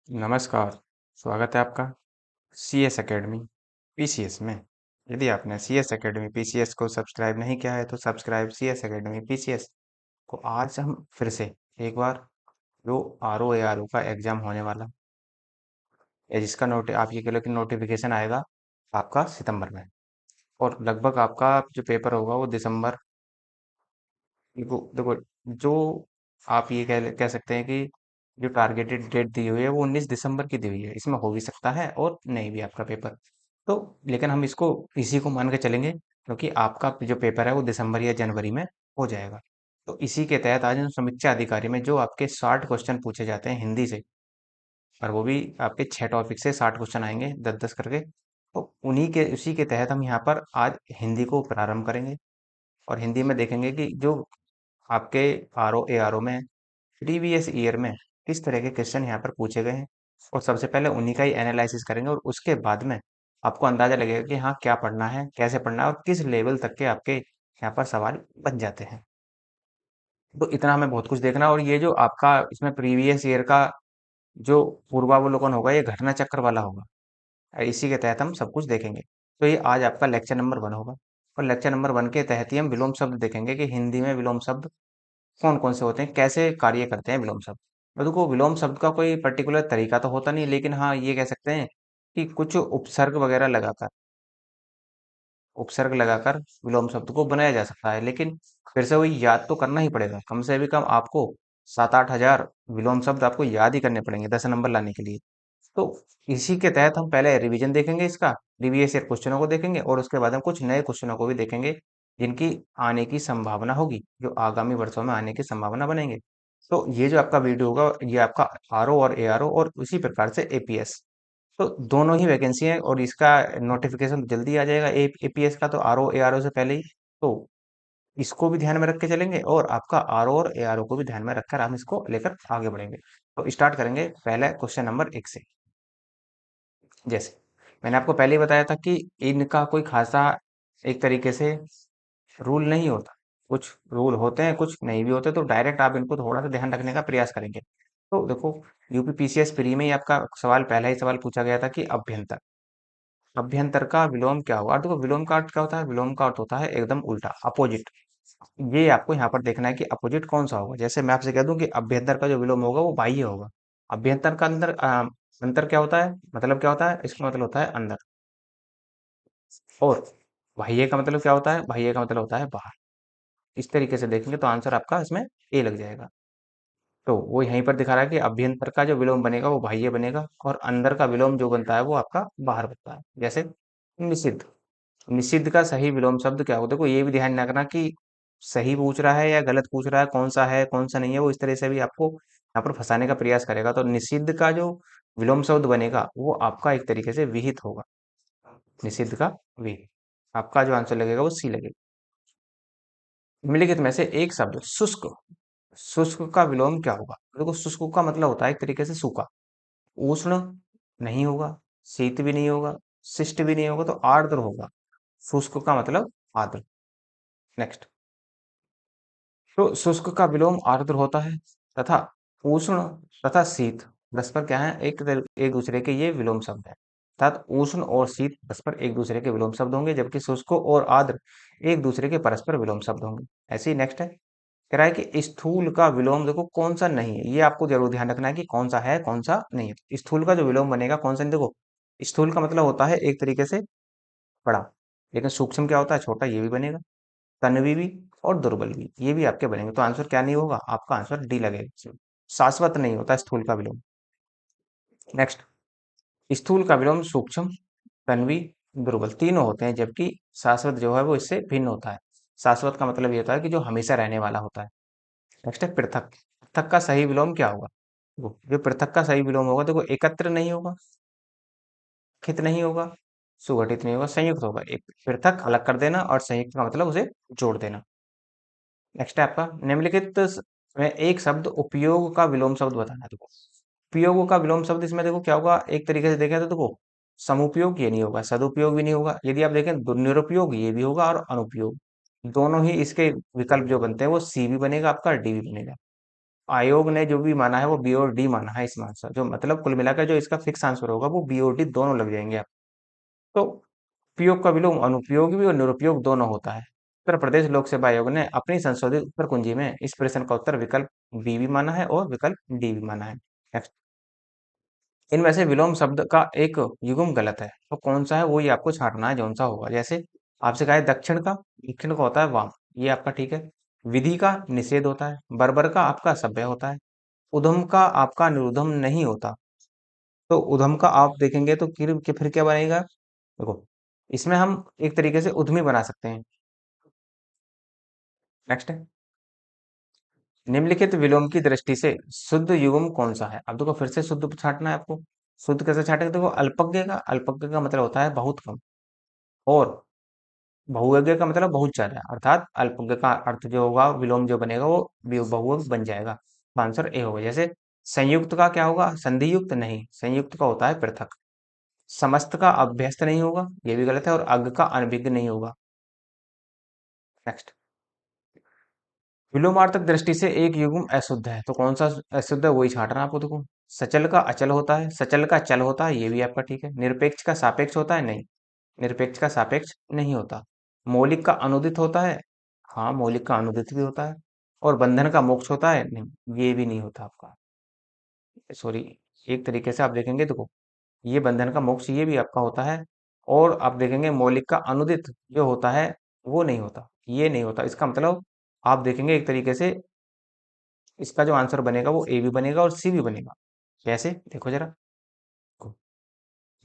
नमस्कार, स्वागत है आपका सीएस एकेडमी पीसीएस में। यदि आपने सीएस एकेडमी पीसीएस को सब्सक्राइब नहीं किया है तो सब्सक्राइब सीएस एकेडमी पीसीएस को। आज हम फिर से एक बार जो आरओ एआरओ का एग्जाम होने वाला है जिसका नोट आप ये कह लो कि नोटिफिकेशन आएगा आपका सितंबर में, और लगभग आपका जो पेपर होगा वो दिसंबर। देखो देखो, जो आप ये कह सकते हैं कि जो टारगेटेड डेट दी हुई है वो 19 दिसंबर की दी हुई है। इसमें हो भी सकता है और नहीं भी आपका पेपर। तो लेकिन हम इसको इसी को मान के चलेंगे क्योंकि आपका जो पेपर है वो दिसंबर या जनवरी में हो जाएगा। तो इसी के तहत आज हम समीक्षा अधिकारी में जो आपके 60 क्वेश्चन पूछे जाते हैं हिंदी से, और वो भी आपके 6 टॉपिक से 60 क्वेश्चन आएंगे 10-10 करके। तो उसी के तहत हम यहाँ पर आज हिंदी को प्रारंभ करेंगे और हिंदी में देखेंगे कि जो आपके आरओ एआरओ में प्रीवियस ईयर में किस तरह के क्वेश्चन यहाँ पर पूछे गए हैं, और सबसे पहले उन्हीं का ही एनालिसिस करेंगे और उसके बाद में आपको अंदाजा लगेगा कि हाँ क्या पढ़ना है, कैसे पढ़ना है और किस लेवल तक के आपके यहाँ पर सवाल बन जाते हैं। तो इतना हमें बहुत कुछ देखना है, और ये जो आपका इसमें प्रीवियस ईयर का जो पूर्वावलोकन होगा ये घटना चक्र वाला होगा। इसी के तहत हम सब कुछ देखेंगे। तो ये आज आपका लेक्चर नंबर 1 होगा, और लेक्चर नंबर 1 के तहत ही हम विलोम शब्द देखेंगे कि हिंदी में विलोम शब्द कौन कौन से होते हैं, कैसे कार्य करते हैं विलोम शब्द। और देखो, विलोम शब्द का कोई पर्टिकुलर तरीका तो होता नहीं, लेकिन हाँ ये कह सकते हैं कि कुछ उपसर्ग लगाकर विलोम शब्द को बनाया जा सकता है। लेकिन फिर से वही याद तो करना ही पड़ेगा, कम से भी कम आपको 7-8 हजार विलोम शब्द आपको याद ही करने पड़ेंगे 10 नंबर लाने के लिए। तो इसी के तहत हम पहले रिवीजन देखेंगे, इसका प्रीवियस ईयर क्वेश्चनों को देखेंगे, और उसके बाद हम कुछ नए क्वेश्चनों को भी देखेंगे जिनकी आने की संभावना होगी, जो आगामी वर्षों में आने की संभावना बनेंगे। तो ये जो आपका वीडियो होगा ये आपका आरओ और एआरओ और उसी प्रकार से एपीएस, तो दोनों ही वैकेंसी है, और इसका नोटिफिकेशन जल्दी आ जाएगा एपीएस का, तो आरओ एआरओ से पहले ही। तो इसको भी ध्यान में रख के चलेंगे और आपका आरओ और एआरओ को भी ध्यान में रखकर हम इसको लेकर आगे बढ़ेंगे। तो स्टार्ट करेंगे पहले क्वेश्चन नंबर 1 से। जैसे मैंने आपको पहले ही बताया था कि इनका कोई खासा एक तरीके से रूल नहीं होता। कुछ रूल होते हैं, कुछ नहीं भी होते, तो डायरेक्ट आप इनको थोड़ा सा ध्यान रखने का प्रयास करेंगे। तो देखो, यूपी पीसीएस प्री में ही आपका सवाल, पहला ही सवाल पूछा गया था कि अभ्यंतर, अभ्यंतर का विलोम क्या होगा। और देखो, विलोम का अर्थ क्या होता है, विलोम का अर्थ होता है एकदम उल्टा, अपोजिट। ये आपको यहाँ पर देखना है कि अपोजिट कौन सा होगा। जैसे मैं आपसे कह दूं कि अभ्यंतर का जो विलोम होगा वो बाह्य होगा। अभ्यंतर का अंदर अंतर क्या होता है, मतलब क्या होता है, इसका मतलब होता है अंदर। और बाह्य का मतलब क्या होता है, बाह्य का मतलब होता है बाहर। इस तरीके से देखेंगे तो आंसर आपका इसमें ए लग जाएगा। तो वो यहीं पर दिखा रहा है कि अभ्यंतर का जो विलोम बनेगा वो बाह्य बनेगा, और अंदर का विलोम जो बनता है वो आपका बाहर बनता है। जैसे निषिद्ध, निषिद्ध का सही विलोम शब्द क्या हो। देखो, ये भी ध्यान रखना कि सही पूछ रहा है या गलत पूछ रहा है कौन सा नहीं है, वो इस तरह से भी आपको यहाँ पर फंसाने का प्रयास करेगा। तो निषिद्ध का जो विलोम शब्द बनेगा वो आपका एक तरीके से विहित होगा। निषिद्ध का विहित, आपका जो आंसर लगेगा वो सी लगेगा। निम्नलिखित में से एक शब्द शुष्क, शुष्क का विलोम क्या होगा। देखो, शुष्क का मतलब होता है एक तरीके से सूखा। उष्ण नहीं होगा, शीत भी नहीं होगा, शिष्ट भी नहीं होगा, तो आर्द्र होगा। शुष्क का मतलब आर्द्र। नेक्स्ट, तो शुष्क का विलोम आर्द्र होता है, तथा उष्ण तथा शीत परस्पर क्या है, एक दूसरे के ये विलोम शब्द है। अर्थात उष्ण और शीत परस्पर एक दूसरे के विलोम शब्द होंगे, जबकि शुष्क और आर्द्र एक दूसरे के परस्पर विलोम शब्द होंगे। ऐसे ही नेक्स्ट है, कह रहा है कि स्थूल का विलोम देखो कौन सा नहीं है। ये आपको जरूर ध्यान रखना है कि कौन सा है कौन सा नहीं है। स्थूल का जो विलोम बनेगा कौन सा नहीं। देखो, स्थूल का मतलब होता है एक तरीके से बड़ा, लेकिन सूक्ष्म क्या होता है, छोटा। ये भी बनेगा, तन्वी भी और दुर्बल भी, ये भी आपके बनेंगे। तो आंसर क्या नहीं होगा, आपका आंसर डी लगेगा। शाश्वत नहीं होता स्थूल का विलोम। नेक्स्ट, स्थूल का विलोम सूक्ष्म, तन्वी, दुर्बल तीनों होते हैं, जबकि शाश्वत जो है वो इससे भिन्न होता है। शाश्वत का मतलब ये होता है कि जो हमेशा रहने वाला होता है। नेक्स्ट है पृथक, पृथक का सही विलोम क्या होगा। जो पृथक का सही विलोम होगा, देखो एकत्र नहीं होगा, खित नहीं होगा, सुगठित नहीं होगा, संयुक्त होगा। एक पृथक अलग कर देना और संयुक्त का मतलब उसे जोड़ देना। नेक्स्ट है आपका, निम्नलिखित में एक शब्द उपयोग का विलोम शब्द बताना है। देखो, उपयोग का विलोम शब्द इसमें देखो क्या होगा, एक तरीके से देखें तो देखो समुपयोग ये नहीं होगा, सदुपयोग भी नहीं होगा। यदि आप देखें निरुपयोग ये भी होगा, और अनुपयोग, दोनों ही इसके विकल्प जो बनते हैं वो सी भी बनेगा आपका, डी भी बनेगा। आयोग ने जो भी माना है वो बी और डी माना है इसमें आंसर, जो मतलब कुल मिलाकर जो इसका फिक्स आंसर होगा वो बी और डी दोनों लग जाएंगे आप। तो उपयोग का विलोम अनुपयोग भी और निरुपयोग दोनों होता है। उत्तर प्रदेश लोक सेवा आयोग ने अपनी संशोधित उत्तर कुंजी में इस प्रश्न का उत्तर विकल्प बी भी माना है और विकल्प डी भी माना है। नेक्स्ट, इनमें से विलोम शब्द का एक युग्म गलत है, तो कौन सा है वो ये आपको छांटना है, कौन सा होगा। जैसे आपसे कहा है दक्षिण का होता है वाम, ये आपका ठीक है। विधि का निषेध होता है, बर्बर का आपका सभ्य होता है, उधम का आपका निरुधम नहीं होता। तो उधम का आप देखेंगे तो फिर क्या बनेगा, देखो इसमें हम एक तरीके से उद्यमी बना सकते हैं। नेक्स्ट है, निम्नलिखित विलोम की दृष्टि से शुद्ध युग्म कौन सा है। अब देखो फिर से शुद्ध छांटना है आपको। शुद्ध कैसे छांटेंगे, देखो अल्पज्ञ का मतलब होता है बहुत कम, और बहुअज्ञ का मतलब बहुत ज्यादा, अर्थात अल्पज्ञ का अर्थ जो होगा विलोम जो बनेगा वो बहुअज्ञ बन जाएगा। तो आंसर ए होगा। जैसे संयुक्त का क्या होगा, संधि युक्त नहीं, संयुक्त का होता है पृथक। समस्त का अभ्यस्त नहीं होगा, ये भी गलत है, और अज्ञ का अनभिज्ञ नहीं होगा। नेक्स्ट, विलोमार्थक दृष्टि से एक युग्म अशुद्ध है, तो कौन सा अशुद्ध है वही छांटना है आपको। देखो सचल का अचल होता है, सचल का चल होता है, ये भी आपका ठीक है। निरपेक्ष का सापेक्ष होता है, नहीं, निरपेक्ष का सापेक्ष नहीं होता। मौलिक का अनुदित होता है, हाँ मौलिक का अनुदित भी होता है। और बंधन का मोक्ष होता है, नहीं ये भी नहीं होता आपका, सॉरी। एक तरीके से आप देखेंगे देखो, ये बंधन का मोक्ष ये भी आपका होता है। और आप देखेंगे मौलिक का अनुदित जो होता है वो नहीं होता, ये नहीं होता। इसका मतलब आप देखेंगे एक तरीके से इसका जो आंसर बनेगा वो ए भी बनेगा और सी भी बनेगा। कैसे, देखो जरा।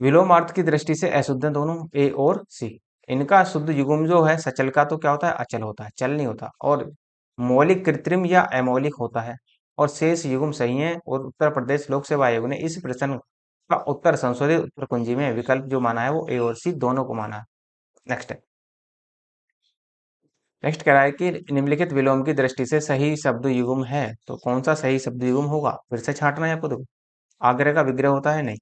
विलोमार्थ की दृष्टि से अशुद्ध हैं दोनों, ए और सी। इनका शुद्ध युग्म जो है सचल का तो क्या होता है, अचल होता है, चल नहीं होता। और मौलिक कृत्रिम या अमौलिक होता है। और शेष युग्म सही है। और उत्तर प्रदेश लोक सेवा आयोग ने इस प्रश्न का उत्तर संशोधित उत्तर कुंजी में विकल्प जो माना है वो ए और सी दोनों को माना है। नेक्स्ट है, नेक्स्ट कह रहा है कि निम्नलिखित विलोम की दृष्टि से सही शब्द युग्म है, तो कौन सा सही शब्द युग्म होगा, फिर से छांटना है आपको। देखो आग्रह का विग्रह होता है, नहीं।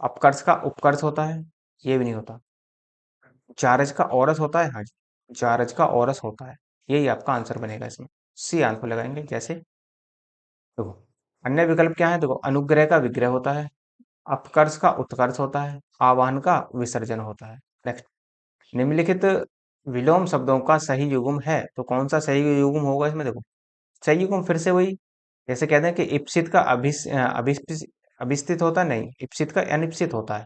अपकर्ष का उपकर्ष होता है, ये भी नहीं होता। जारज का औरस होता है, हाँ जी, जारज का औरस होता है। यही आपका आंसर बनेगा इसमें, सी आंसर लगाएंगे। जैसे देखो अन्य विकल्प क्या है, देखो अनुग्रह का विग्रह होता है, अपकर्ष का उत्कर्ष होता है, आवाहन का विसर्जन होता है। नेक्स्ट, निम्नलिखित विलोम शब्दों का सही युग्म है, तो कौन सा सही युग्म होगा इसमें। देखो सही युग्म फिर से वही, जैसे कहते हैं कि इप्सित का अभिस्थित होता है, नहीं, इप्सित का अनिप्सित होता है।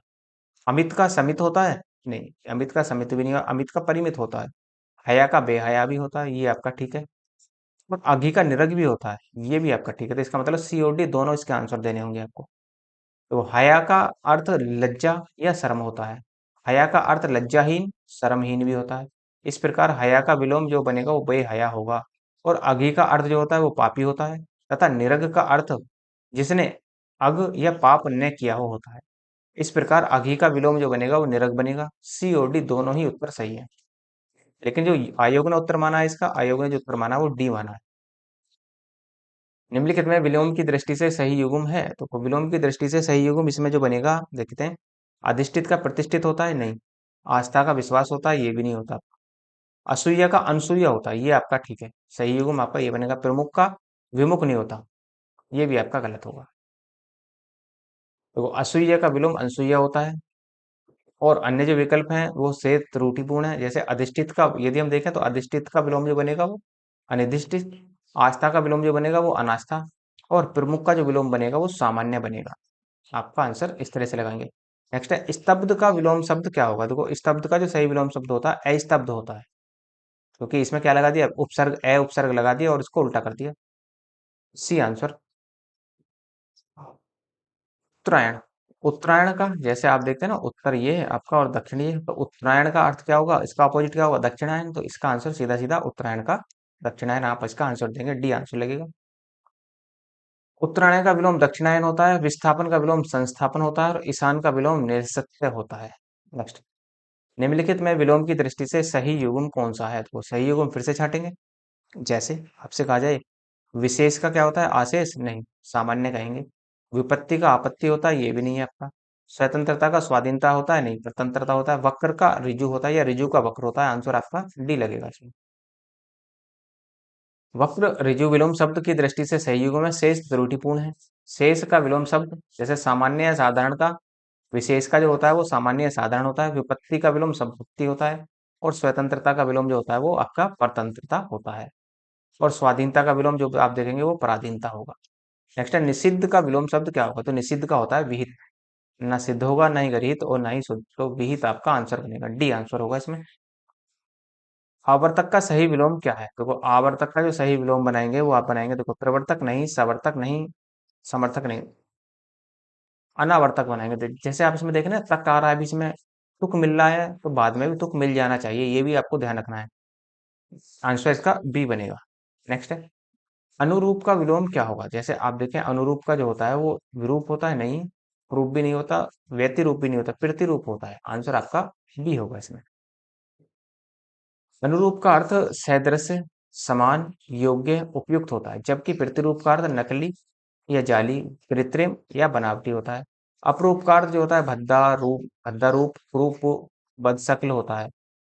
अमित का समित होता है, नहीं, अमित का समित भी नहीं होगा। अमित का परिमित होता है। हया का बेहया भी होता है, ये आपका ठीक है। और अघी का निरग भी होता है, ये भी आपका ठीक है। तो इसका मतलब सी और डी दोनों इसके आंसर देने होंगे आपको। तो हया का अर्थ लज्जा या शर्म होता है। हया का अर्थ लज्जाहीन शर्महीन भी होता है। इस प्रकार हया का विलोम जो बनेगा वो बेहया होगा। और अघी का अर्थ जो होता है वो पापी होता है। तथा निरग का अर्थ जिसने अग या पाप न किया हो होता है। इस प्रकार अघी का विलोम जो बनेगा वो निरग बनेगा। सी और डी दोनों ही उत्तर सही है। लेकिन जो आयोग ने उत्तर माना है, इसका आयोग ने जो उत्तर माना है वो डी माना है। निम्नलिखित में विलोम की दृष्टि से सही युग्म है, तो विलोम की दृष्टि से सही युग्म इसमें जो बनेगा देखते हैं। अधिष्ठित का प्रतिष्ठित होता है, नहीं। आस्था का विश्वास होता है, ये भी नहीं होता। असूया का अनसूया होता है, ये आपका ठीक है। सही युग्म आपका ये बनेगा। प्रमुख का विमुख नहीं होता, ये भी आपका गलत होगा। तो असूया का विलोम अनसूया होता है। और अन्य जो विकल्प हैं वो से त्रुटिपूर्ण है। जैसे अधिष्ठित का यदि हम देखें तो अधिष्ठित का विलोम जो बनेगा वो अनिर्दिष्टित। आस्था का विलोम जो बनेगा वो अनास्था। और प्रमुख का जो विलोम बनेगा वो सामान्य बनेगा। आपका आंसर इस तरह से लगाएंगे। नेक्स्ट है, स्तब्ध का विलोम शब्द क्या होगा। देखो स्तब्ध का जो सही विलोम शब्द होता है अस्तब्ध होता है। क्योंकि इसमें क्या लगा दिया, उपसर्ग उपसर्ग लगा दिया और इसको उल्टा कर दिया। C answer. उत्तरायण, उत्तरायण का जैसे आप देखते हैं ना, उत्तर ये है आपका और दक्षिण ये है, तो उत्तरायण का अर्थ क्या होगा, इसका अपोजिट क्या होगा, दक्षिणायन। तो इसका आंसर सीधा सीधा उत्तरायण का दक्षिणायन, आप इसका आंसर देंगे, डी आंसर लगेगा। उत्तरायण का विलोम दक्षिणायन होता है, विस्थापन का विलोम संस्थापन होता है, और ईशान का विलोम निरसत्य होता है। नेक्स्ट, निम्नलिखित में विलोम की दृष्टि से सही युग्म कौन सा है, तो सही युग्म फिर से छाटेंगे। जैसे आपसे कहा जाए विशेष का क्या होता है, आशेष, नहीं, सामान्य कहेंगे। विपत्ति का आपत्ति होता है, ये भी नहीं है आपका। स्वतंत्रता का स्वाधीनता होता है, नहीं, स्वतंत्रता होता है। वक्र का ऋजु होता है या ऋजु का वक्र होता है, आंसर आपका डी लगेगा इसमें। वक्र ऋजु विलोम शब्द की दृष्टि से सही युगों में शेष त्रुटिपूर्ण है। शेष का विलोम शब्द जैसे सामान्य या साधारण का, विशेष का जो होता है वो सामान्य या साधारण होता है, विपत्ति का विलोम संपत्ति होता है, और स्वतंत्रता का विलोम जो होता है वो आपका परतंत्रता होता है, और स्वाधीनता का विलोम जो आप देखेंगे वो पराधीनता होगा। नेक्स्ट है निषिद्ध का विलोम शब्द क्या होगा, तो निषिद्ध का होता है विहित, ना सिद्ध होगा ना ही गरित और ना ही शुद्ध, तो विहित आपका आंसर बनेगा, डी आंसर होगा इसमें। आवर्तक का सही विलोम क्या है, देखो आवर्तक का जो सही विलोम बनाएंगे वो आप बनाएंगे, देखो प्रवर्तक नहीं, सवर्तक नहीं, समर्थक नहीं, अनावर्तक बनाएंगे। जैसे आप इसमें देखें ना तक आ रहा है बीच में, तुक मिल रहा है तो बाद में भी तुक मिल जाना चाहिए, ये भी आपको ध्यान रखना है। आंसर इसका बी बनेगा। नेक्स्ट है अनुरूप का विलोम क्या होगा, जैसे आप देखें अनुरूप का जो होता है वो विरूप होता है, नहीं रूप भी नहीं होता, व्यतिरूप भी नहीं होता, प्रतिरूप होता है, आंसर आपका बी होगा इसमें। अनुरूप का अर्थ सदृश, समान, योग्य, उपयुक्त होता है, जबकि प्रतिरूप का अर्थ नकली या जाली, कृत्रिम या बनावटी होता है। अपरूप का अर्थ जो होता है भद्दा रूप, कुरूप, बदशक्ल होता है।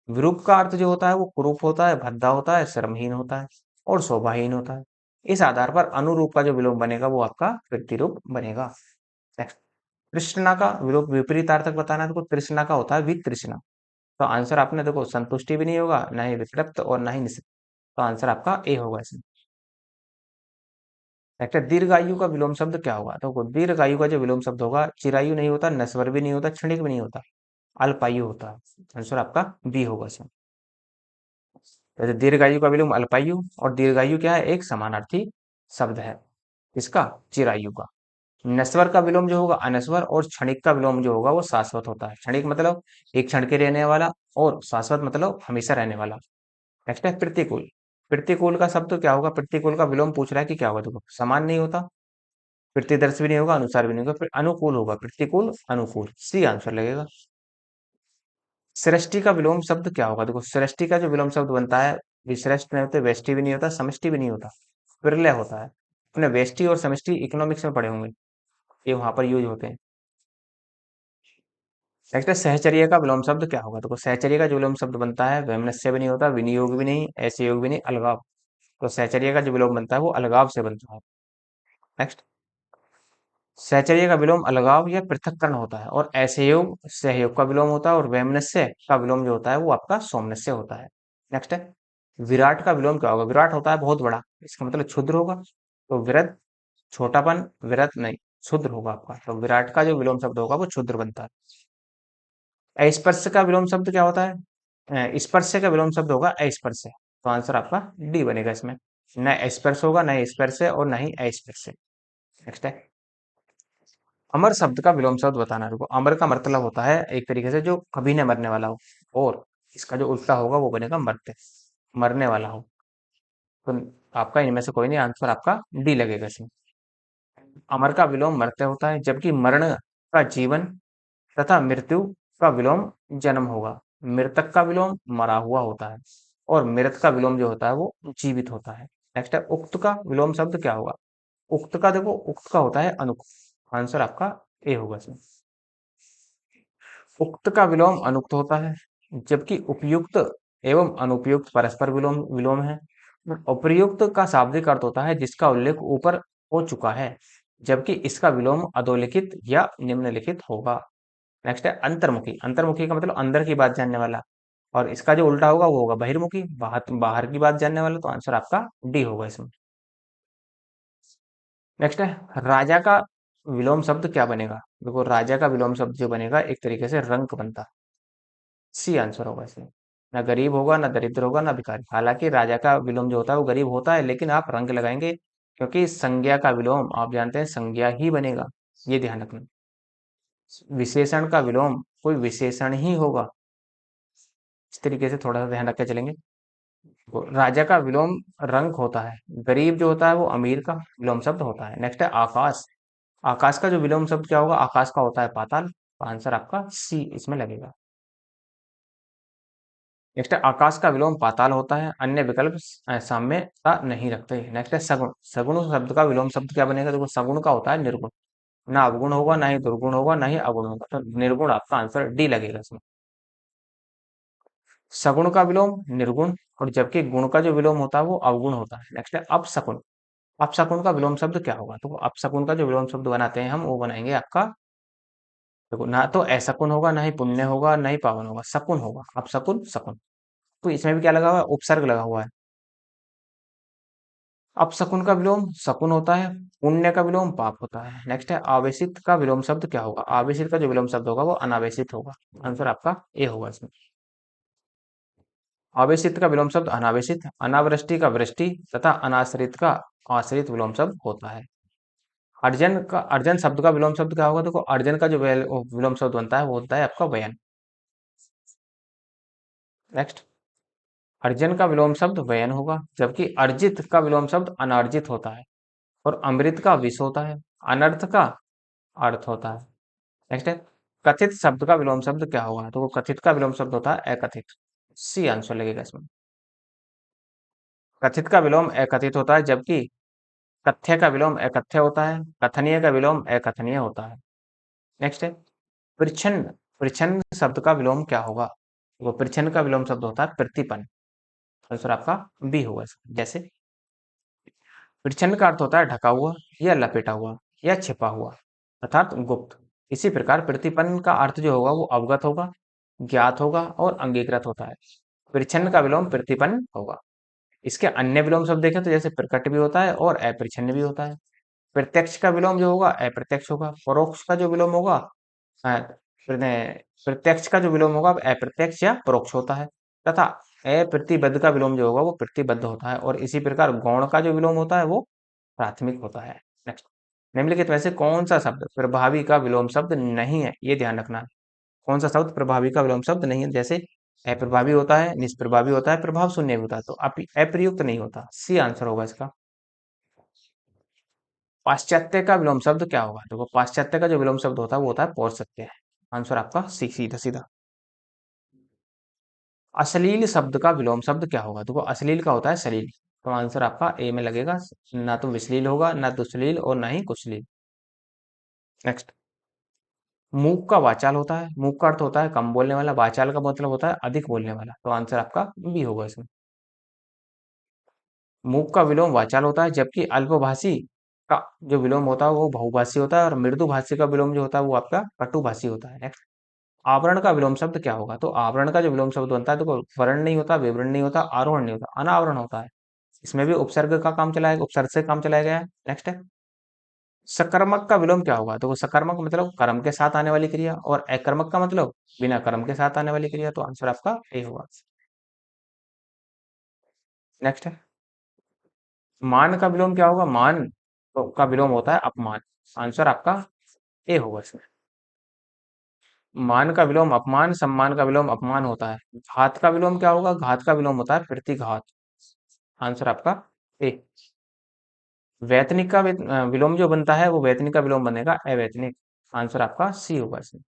विरूप का अर्थ जो होता है वो कुरूप होता है, भद्दा होता है, शर्महीन होता है और शोभाहीन होता है। इस आधार पर अनुरूप का जो विलोम बनेगा वो आपका प्रतिरूप बनेगा। नेक्स्ट, तृष्णा का विलोम विपरीतार्थक बताना है, तो तृष्णा का होता है वितृष्णा, तो आंसर आपने देखो संतुष्टि भी नहीं होगा, ना ही वितृप्त और ना ही निषिद्ध, तो आंसर आपका ए होगा इसमें। नेक्स्ट है दीर्घायु का विलोम शब्द क्या होगा, तो दीर्घायु का जो विलोम शब्द होगा चिरायु नहीं होता, नस्वर भी नहीं होता, क्षणिक भी नहीं होता, अल्पायु होता है, आंसर आपका बी होगा इसमें। जैसे दीर्घायु का विलोम अल्पायु, और दीर्घायु क्या है, एक समानार्थी शब्द है इसका, चिरायु का। नस्वर का विलोम जो होगा अनस्वर, और क्षणिक का विलोम जो होगा वो शाश्वत होता है। क्षणिक मतलब एक क्षण के रहने वाला, और शाश्वत मतलब हमेशा रहने वाला। नेक्स्ट है प्रतिकूल। प्रतिकूल का शब्द क्या होगा, प्रतिकूल का विलोम पूछ रहा है कि क्या होगा, देखो समान नहीं होता, प्रतिदर्श भी नहीं होगा, अनुसार भी नहीं होगा, फिर अनुकूल होगा, प्रतिकूल अनुकूल, सी आंसर लगेगा। सृष्टि का विलोम शब्द क्या होगा, देखो सृष्टि का जो विलोम शब्द बनता है, विश्रेष्ट नहीं होते, व्यष्टि भी नहीं होता, समष्टि भी नहीं होता, विरलय होता है। अपने व्यष्टि और समष्टि इकोनॉमिक्स में पढ़े होंगे, ये वहां पर यूज होते हैं। नेक्स्ट है सहचर्य का विलोम शब्द क्या होगा, देखो सहचर्य का जो विलोम शब्द बनता है वैमनस्य भी नहीं होता, विनियोग भी नहीं, ऐसे योग भी नहीं, अलगाव, तो सहचर्य का जो विलोम बनता है वो अलगाव से बनता है। नेक्स्ट, सहचर्य का विलोम अलगाव या पृथक्करण होता है, और ऐसे योग सहयोग का विलोम होता है, और वैमनस्य का विलोम जो होता है वो आपका सौमनस्य होता है। नेक्स्ट है विराट का विलोम क्या होगा, विराट होता है बहुत बड़ा, इसका मतलब क्षुद्र होगा, तो विरत छोटापन, विरत नहीं, क्षुद्र होगा आपका, तो विराट का जो विलोम शब्द होगा वो क्षुद्र बनता है। अस्पर्श का विलोम शब्द क्या होता है, स्पर्श का विलोम शब्द होगा अस्पर्श, तो आंसर आपका डी बनेगा इसमें, न स्पर्श होगा, न स्पर्श और न ही अस्पर्श। नेक्स्ट है अमर शब्द का विलोम शब्द बताना है, रुको अमर का मतलब होता है एक तरीके से जो कभी न मरने वाला हो, और इसका जो उल्टा होगा वो बनेगा मरते, मरने वाला हो, तो आपका इनमें से कोई नहीं, आंसर आपका डी लगेगा इसमें। अमर का विलोम मरते होता है, जबकि मरण का जीवन तथा मृत्यु का विलोम जन्म होगा। मृतक का विलोम मरा हुआ होता है, और मृत का विलोम जो होता है वो जीवित होता है। नेक्स्ट है उक्त का विलोम शब्द क्या होगा, उक्त का देखो उक्त का होता है अनुक्त, आंसर आपका ए होगा इसमें। उक्त का विलोम अनुक्त होता है, जबकि उपयुक्त एवं अनुपयुक्त परस्पर विलोम विलोम है। उपर्युक्त का शाब्दिक अर्थ होता है जिसका उल्लेख ऊपर हो चुका है, जबकि इसका विलोम अधोलिखित या निम्नलिखित होगा। नेक्स्ट है अंतर्मुखी। अंतर्मुखी का मतलब अंदर की बात जानने वाला, और इसका जो उल्टा होगा वो होगा बहिर्मुखी, बाहर बाहर की बात जानने वाला, तो आंसर आपका डी होगा इसमें। नेक्स्ट है राजा का विलोम शब्द क्या बनेगा, देखो राजा का विलोम शब्द जो बनेगा एक तरीके से रंक बनता, सी आंसर होगा इसमें। ना गरीब होगा, ना दरिद्र होगा, ना भिखारी, हालांकि राजा का विलोम जो होता है वो गरीब होता है, लेकिन आप रंक लगाएंगे क्योंकि संज्ञा का विलोम आप जानते हैं संज्ञा ही बनेगा, ये ध्यान रखना। विशेषण का विलोम कोई विशेषण ही होगा, इस तरीके से थोड़ा सा ध्यान रख के चलेंगे। तो राजा का विलोम रंक होता है, गरीब जो होता है वो अमीर का विलोम शब्द होता है। नेक्स्ट है आकाश। आकाश का जो विलोम शब्द क्या होगा, आकाश का होता है पाताल, तो आंसर आपका सी इसमें लगेगा। नेक्स्ट है आकाश का विलोम पाताल होता है, अन्य विकल्प साम्यता नहीं रखते। नेक्स्ट है सगुण। सगुण शब्द का विलोम शब्द क्या बनेगा, देखो सगुण का होता है निर्गुण, ना अवगुण होगा, ना ही दुर्गुण होगा, ना ही अगुण होगा, तो निर्गुण आपका आंसर डी लगेगा इसमें। सगुण का विलोम निर्गुण, और जबकि गुण का जो विलोम होता है वो अवगुण होता है। नेक्स्ट है अपशकुन। अपशकुन का विलोम शब्द क्या होगा? तो अपशकुन का जो विलोम शब्द बनाते हैं हम, वो बनाएंगे आपका, देखो ना तो ऐसकुन होगा, ना ही पुण्य होगा, ना ही पावन होगा, शकुन होगा, अपशकुन शकुन। तो इसमें भी क्या लगा हुआ है? उपसर्ग लगा हुआ है। अपशकुन का विलोम शकुन होता है, पुण्य का विलोम पाप होता है। नेक्स्ट है आवेशित का विलोम शब्द क्या होगा? आवेशित का जो विलोम शब्द होगा वो अनावेशित होगा। आंसर आपका ए होगा इसमें। आवेशित का विलोम शब्द अनावेशित, अनावृष्टि का वृष्टि तथा अनाश्रित का आश्रित विलोम शब्द होता है। अर्जन शब्द का विलोम शब्द क्या होगा? देखो अर्जन का जो विलोम शब्द बनता है वो होता है आपका वयन। नेक्स्ट, अर्जन का विलोम शब्द वयन होगा, जबकि अर्जित का विलोम शब्द अनार्जित होता है, और अमृत का विष होता है, अनर्थ का अर्थ होता है। नेक्स्ट है कथित शब्द का विलोम शब्द क्या होगा? तो वो कथित का विलोम शब्द होता है अकथित। सी आंसर लगेगा इसमें। कथित का विलोम अकथित होता है, जबकि कथ्य का विलोम अकथ्य होता है, कथनीय का विलोम अकथनीय होता है। नेक्स्ट है परिच्छन। परिच्छन शब्द का विलोम क्या होगा? वो परिच्छन का विलोम शब्द होता है प्रतिपन्न। आंसर आपका बी होगा इसका। जैसे परिच्छन का अर्थ होता है ढका हुआ, या लपेटा हुआ, या छिपा हुआ, अर्थात गुप्त। इसी प्रकार प्रतिपन्न का अर्थ जो होगा वो अवगत होगा, ज्ञात होगा और अंगीकृत होता है। परिच्छन का विलोम प्रतिपन्न होगा। इसके अन्य विलोम शब्द देखें तो जैसे प्रकट भी होता है और अपरिच्छन्न भी होता है। प्रत्यक्ष का विलोम जो होगा अप्रत्यक्ष होगा। परोक्ष का जो विलोम होगा प्रत्यक्ष का जो विलोम होगा अप्रत्यक्ष या परोक्ष होता है, तथा अप्रतिबद्ध का विलोम जो होगा वो प्रतिबद्ध होता है। और इसी प्रकार गौण का जो विलोम होता है वो प्राथमिक होता है। नेक्स्ट, निम्नलिखित में से कौन सा शब्द प्रभावी का विलोम शब्द नहीं है? ये ध्यान रखना है। कौन सा शब्द प्रभावी का विलोम शब्द नहीं है? जैसे अप्रभावी होता है, निष्प्रभावी होता है, प्रभाव शून्य भी होता है, तो अप्रयुक्त नहीं होता। सी आंसर होगा इसका। पाश्चात्य का विलोम शब्द क्या होगा? देखो पाश्चात्य का जो विलोम शब्द होता है वो होता है पौर्षत्य। आंसर आपका सी, सीधा सीधा। अश्लील शब्द का विलोम शब्द क्या होगा? देखो अश्लील का होता है सलील, तो आंसर आपका ए में लगेगा। ना तो विश्लील होगा, ना दुश्लील, और ना ही कुश्लील। नेक्स्ट, मूक का वाचाल होता है। मूक का अर्थ होता है कम बोलने वाला, वाचाल का मतलब होता है अधिक बोलने वाला, तो आंसर आपका बी होगा इसमें। मूक का विलोम वाचाल होता है, जबकि अल्पभाषी का जो विलोम होता है वो बहुभाषी होता है, और मृदुभाषी का विलोम जो होता है वो आपका कटुभाषी होता है। नेक्स्ट, आवरण का विलोम शब्द क्या होगा? तो आवरण का जो विलोम शब्द बनता है, तो वर्ण नहीं होता, विवरण नहीं होता, आरोहण नहीं होता, अनावरण होता है। इसमें भी उपसर्ग का काम चलाएगा, उपसर्ग से काम चलाया गया है। नेक्स्ट है सकर्मक का विलोम क्या होगा? तो वो सकर्मक मतलब कर्म के साथ आने वाली क्रिया, और अकर्मक का मतलब बिना कर्म के साथ आने वाली क्रिया, तो आंसर आपका ए होगा। नेक्स्ट है मान का विलोम क्या होगा? मान का विलोम होता है अपमान। आंसर आपका ए होगा इसमें। मान का विलोम अपमान, सम्मान का विलोम अपमान होता है। घात का विलोम क्या होगा? घात का विलोम होता है प्रतिघात। आंसर आपका ए। वैतनिक का विलोम जो बनता है वो वैतनिक का विलोम बनेगा अवैतनिक। आंसर आपका सी होगा इसमें।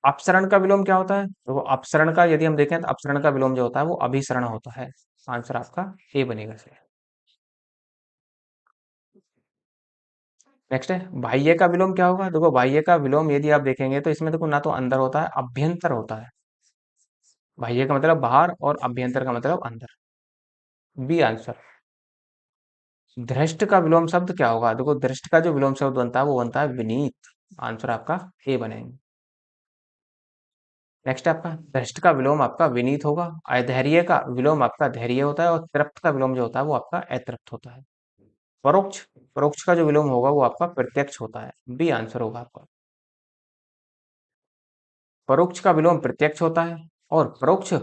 अपसरण का विलोम क्या होता है? तो वो अपसरण का यदि हम देखें तो अपसरण का विलोम जो होता है वो अभिसरण होता है। आंसर आपका ए बनेगा इसमें। नेक्स्ट है बाह्य का विलोम क्या होगा? देखो बाह्य का विलोम यदि आप देखेंगे तो इसमें देखो ना तो अंदर होता है, अभ्यंतर होता है। बाह्य का मतलब बाहर, और अभ्यंतर का मतलब अंदर। B answer. धृष्ट का विलोम शब्द क्या होगा? देखो धृष्ट का जो विलोम शब्द बनता है वो बनता है विनीत। आंसर आपका ए बनेगा। नेक्स्ट आपका धृष्ट का विलोम आपका विनीत होगा। अधैर्य का विलोम आपका धैर्य होता है, और तृप्त का विलोम जो होता है वो आपका अतृप्त होता है। परोक्ष, परोक्ष का जो विलोम होगा वो आपका प्रत्यक्ष होता है। बी आंसर होगा आपका। परोक्ष का विलोम प्रत्यक्ष होता है, और परोक्ष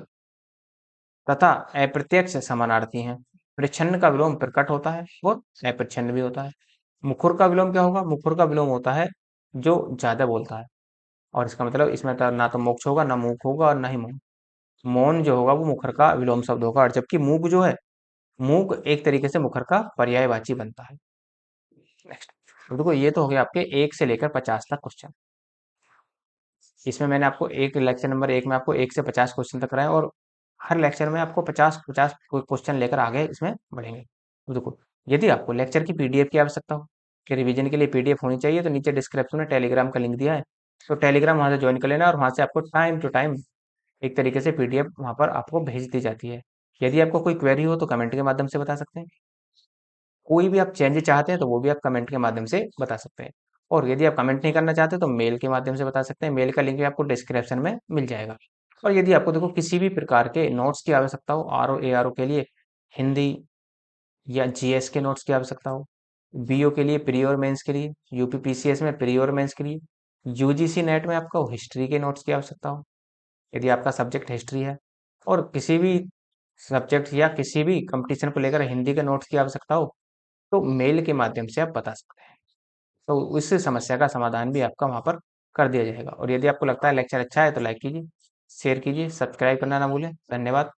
तथा अप्रत्यक्ष समानार्थी हैं। परिच्छन्न का विलोम प्रकट होता है, और अप्रच्छन्न भी होता है। मुखर का विलोम क्या होगा? मुखर का विलोम होता है जो ज्यादा बोलता है, और इसका मतलब इसमें ना तो मोक्ष होगा, ना मूक होगा, और ना ही मौन। मौन जो होगा वो मुखर का विलोम शब्द होगा, और जबकि मूक जो है, मूक एक तरीके से मुखर का पर्यायवाची बनता है। नेक्स्ट, तो देखो ये तो हो गया आपके 1 से लेकर 50 तक क्वेश्चन। इसमें मैंने आपको एक लेक्चर नंबर 1 में आपको 1 से 50 क्वेश्चन तक कराए, और हर लेक्चर में आपको 50-50 क्वेश्चन लेकर आगे इसमें बढ़ेंगे। तो देखो यदि आपको लेक्चर की पीडीएफ की आवश्यकता हो, कि रिवीजन के लिए पीडीएफ होनी चाहिए, तो नीचे डिस्क्रिप्शन में टेलीग्राम का लिंक दिया है, तो टेलीग्राम वहाँ से ज्वाइन कर लेना और वहाँ से आपको टाइम टू टाइम एक तरीके से पीडीएफ वहाँ पर आपको भेज दी जाती है। यदि आपको कोई क्वेरी हो तो कमेंट के माध्यम से बता सकते हैं। कोई भी आप चेंज चाहते हैं तो वो भी आप कमेंट के माध्यम से बता सकते हैं। और यदि आप कमेंट नहीं करना चाहते तो मेल के माध्यम से बता सकते हैं। मेल का लिंक भी आपको डिस्क्रिप्शन में मिल जाएगा। और यदि आपको देखो किसी भी प्रकार के नोट्स की आवश्यकता हो, RO ARO के लिए हिंदी या जीएस के नोट्स की आवश्यकता हो, बीओ के लिए प्री और मेंस के लिए, यूपी पीसीएस में प्री और मेंस के लिए, यूजीसी नेट में आपको हिस्ट्री के नोट्स की आवश्यकता हो, यदि आपका सब्जेक्ट हिस्ट्री है, और किसी भी सब्जेक्ट या किसी भी कंपटीशन को लेकर हिंदी के नोट्स की आवश्यकता हो, तो मेल के माध्यम से आप बता सकते हैं। तो उस समस्या का समाधान भी आपका वहाँ पर कर दिया जाएगा। और यदि आपको लगता है लेक्चर अच्छा है तो लाइक कीजिए, शेयर कीजिए, सब्सक्राइब करना ना भूलें। धन्यवाद।